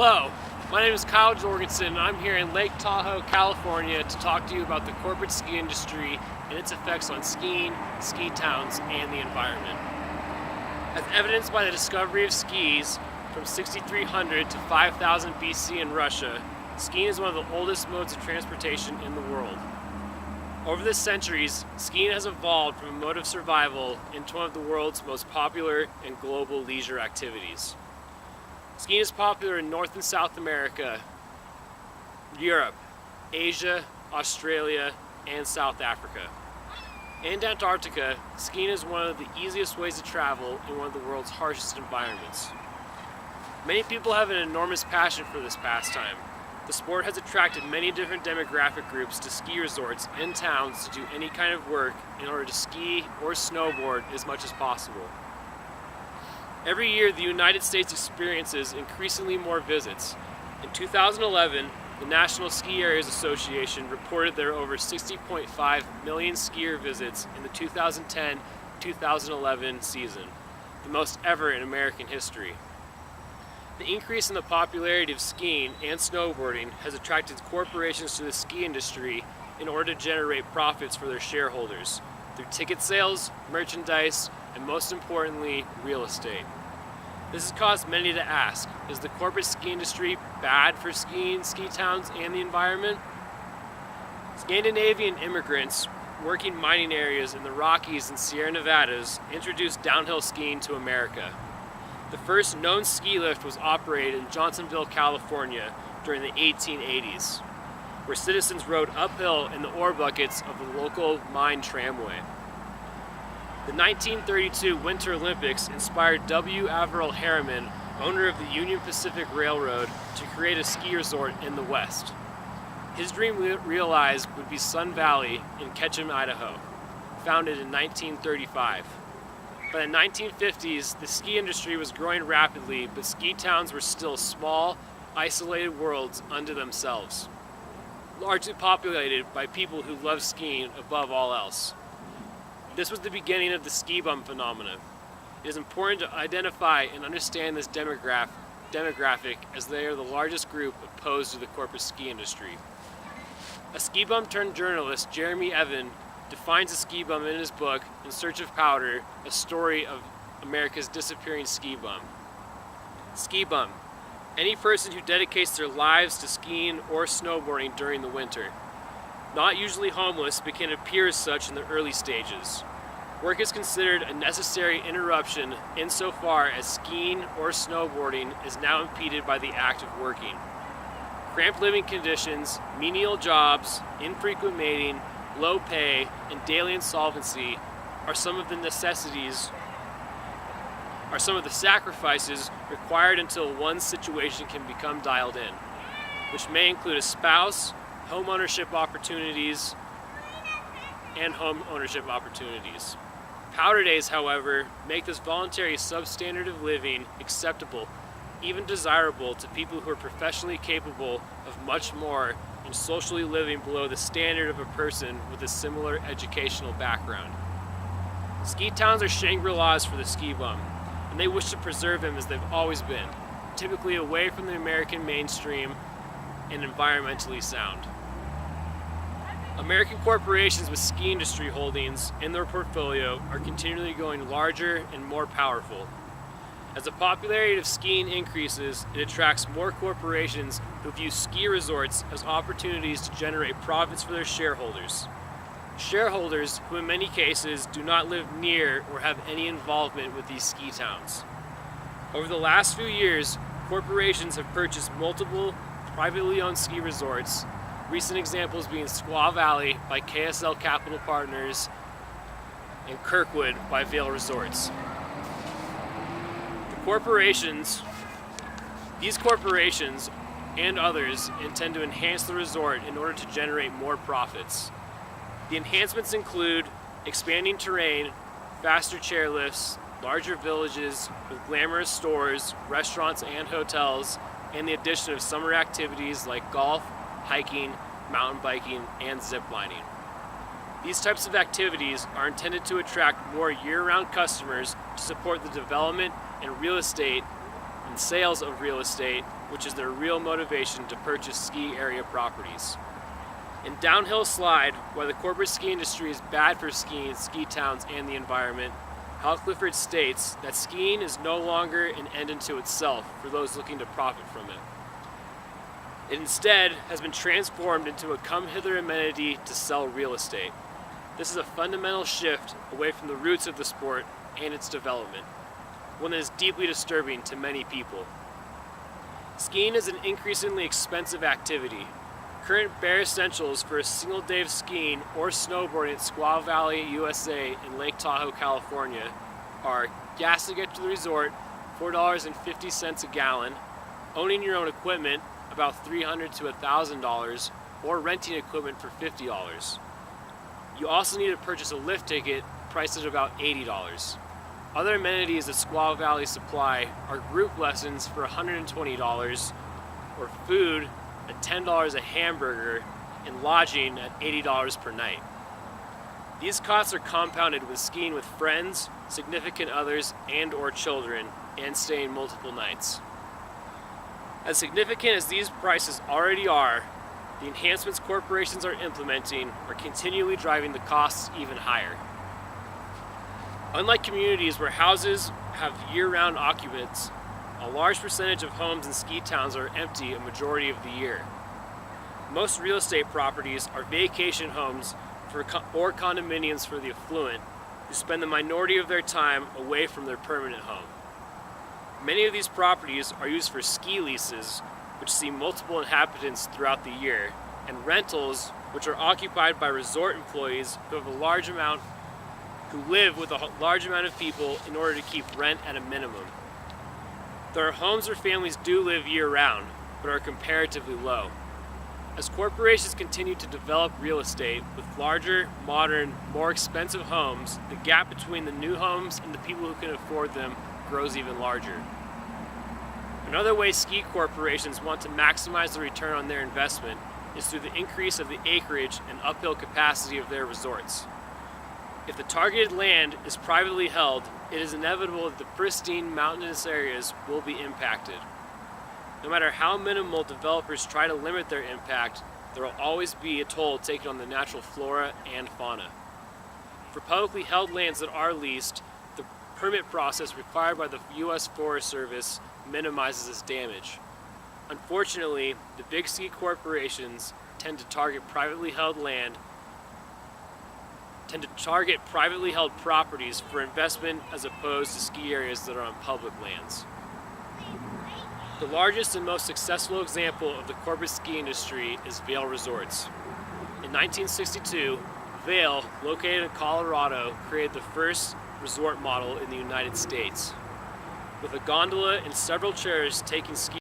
Hello, my name is Kyle Jorgensen and I'm here in Lake Tahoe, California to talk to you about the corporate ski industry and its effects on skiing, ski towns, and the environment. As evidenced by the discovery of skis from 6300 to 5000 BC in Russia, skiing is one of the oldest modes of transportation in the world. Over the centuries, skiing has evolved from a mode of survival into one of the world's most popular and global leisure activities. Skiing is popular in North and South America, Europe, Asia, Australia, and South Africa. And Antarctica, skiing is one of the easiest ways to travel in one of the world's harshest environments. Many people have an enormous passion for this pastime. The sport has attracted many different demographic groups to ski resorts and towns to do any kind of work in order to ski or snowboard as much as possible. Every year, the United States experiences increasingly more visits. In 2011, the National Ski Areas Association reported there were over 60.5 million skier visits in the 2010-2011 season, the most ever in American history. The increase in the popularity of skiing and snowboarding has attracted corporations to the ski industry in order to generate profits for their shareholders through ticket sales, merchandise, and most importantly, real estate. This has caused many to ask, is the corporate ski industry bad for skiing, ski towns, and the environment? Scandinavian immigrants working mining areas in the Rockies and Sierra Nevadas introduced downhill skiing to America. The first known ski lift was operated in Johnsonville, California during the 1880s, where citizens rode uphill in the ore buckets of the local mine tramway. The 1932 Winter Olympics inspired W. Averill Harriman, owner of the Union Pacific Railroad, to create a ski resort in the West. His dream realized would be Sun Valley in Ketchum, Idaho, founded in 1935. By the 1950s, the ski industry was growing rapidly, but ski towns were still small, isolated worlds unto themselves, largely populated by people who love skiing above all else. This was the beginning of the ski bum phenomenon. It is important to identify and understand this demographic as they are the largest group opposed to the corporate ski industry. A ski bum turned journalist, Jeremy Evan, defines a ski bum in his book, In Search of Powder, a story of America's disappearing ski bum. Ski bum, any person who dedicates their lives to skiing or snowboarding during the winter. Not usually homeless, but can appear as such in the early stages. Work is considered a necessary interruption insofar as skiing or snowboarding is now impeded by the act of working. Cramped living conditions, menial jobs, infrequent mating, low pay, and daily insolvency are some of the sacrifices required until one's situation can become dialed in, which may include a spouse, home ownership opportunities. Powder days, however, make this voluntary substandard of living acceptable, even desirable to people who are professionally capable of much more and socially living below the standard of a person with a similar educational background. Ski towns are Shangri-Las for the ski bum, and they wish to preserve them as they've always been, typically away from the American mainstream and environmentally sound. American corporations with ski industry holdings in their portfolio are continually growing larger and more powerful. As the popularity of skiing increases, it attracts more corporations who view ski resorts as opportunities to generate profits for their shareholders. Shareholders who in many cases do not live near or have any involvement with these ski towns. Over the last few years, corporations have purchased multiple privately owned ski resorts, recent examples being Squaw Valley by KSL Capital Partners and Kirkwood by Vail Resorts. These corporations and others intend to enhance the resort in order to generate more profits. The enhancements include expanding terrain, faster chairlifts, larger villages with glamorous stores, restaurants, and hotels, and the addition of summer activities like golf, hiking, mountain biking, and zip lining. These types of activities are intended to attract more year-round customers to support the development and real estate and sales of real estate which is their real motivation to purchase ski area properties. In Downhill Slide, while the corporate ski industry is bad for skiing, ski towns, and the environment, Hal Clifford states that skiing is no longer an end unto itself for those looking to profit from it. It instead has been transformed into a come-hither amenity to sell real estate. This is a fundamental shift away from the roots of the sport and its development, one that is deeply disturbing to many people. Skiing is an increasingly expensive activity. Current bare essentials for a single day of skiing or snowboarding at Squaw Valley, USA in Lake Tahoe, California are gas to get to the resort, $4.50 a gallon, owning your own equipment, about $300 to $1,000, or renting equipment for $50. You also need to purchase a lift ticket priced at about $80. Other amenities at Squaw Valley Supply are group lessons for $120, or food at $10 a hamburger, and lodging at $80 per night. These costs are compounded with skiing with friends, significant others, and or children, and staying multiple nights. As significant as these prices already are, the enhancements corporations are implementing are continually driving the costs even higher. Unlike communities where houses have year-round occupants, a large percentage of homes in ski towns are empty a majority of the year. Most real estate properties are vacation homes or condominiums for the affluent, who spend the minority of their time away from their permanent home. Many of these properties are used for ski leases, which see multiple inhabitants throughout the year, and rentals, which are occupied by resort employees who live with a large amount of people in order to keep rent at a minimum. There are homes where families do live year-round, but are comparatively low. As corporations continue to develop real estate with larger, modern, more expensive homes, the gap between the new homes and the people who can afford them grows even larger. Another way ski corporations want to maximize the return on their investment is through the increase of the acreage and uphill capacity of their resorts. If the targeted land is privately held, it is inevitable that the pristine mountainous areas will be impacted. No matter how minimal developers try to limit their impact, there will always be a toll taken on the natural flora and fauna. For publicly held lands that are leased, the permit process required by the U.S. Forest Service minimizes this damage. Unfortunately, the big ski corporations tend to target privately held properties for investment as opposed to ski areas that are on public lands. The largest and most successful example of the corporate ski industry is Vail Resorts. In 1962, Vail, located in Colorado, created the first resort model in the United States. With a gondola and several chairs taking ski